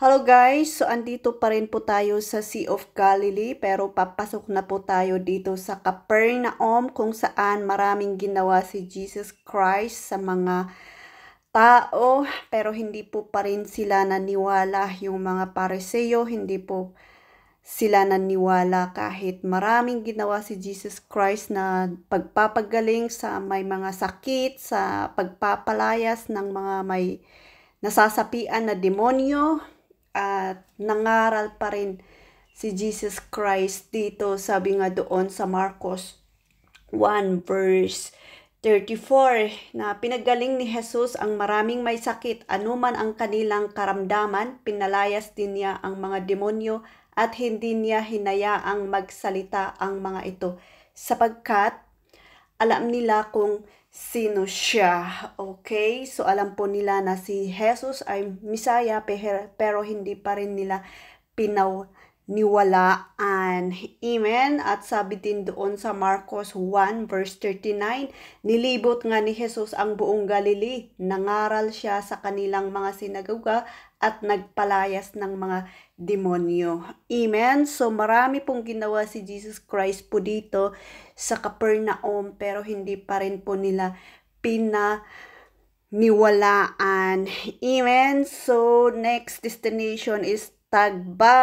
Hello guys! So andito pa rin po tayo sa Sea of Galilee pero papasok na po tayo dito sa Capernaum kung saan maraming ginawa si Jesus Christ sa mga tao pero hindi po pa rin sila naniwala. Yung mga Pariseo hindi po sila naniwala kahit maraming ginawa si Jesus Christ na pagpapagaling sa may mga sakit, sa pagpapalayas ng mga may nasasapian na demonyo. At nangaral pa rin si Jesus Christ dito. Sabi nga doon sa Marcos 1 verse 34 na pinagaling ni Jesus ang maraming may sakit, anuman ang kanilang karamdaman, pinalayas din niya ang mga demonyo at hindi niya hinayaang magsalita ang mga ito sapagkat alam nila kung sino siya. Okay? So, alam po nila na si Jesus ay Messiah, pero hindi pa rin nila pinaniwalaan. Amen? At sabi din doon sa Marcos 1 verse 39, nilibot nga ni Jesus ang buong Galilee. Nangaral siya sa kanilang mga sinagoga at nagpalayas ng mga demonyo. Amen? So, marami pong ginawa si Jesus Christ po dito sa Capernaum pero hindi pa rin po nila pinaniwalaan. Amen? So, next destination is Tagba.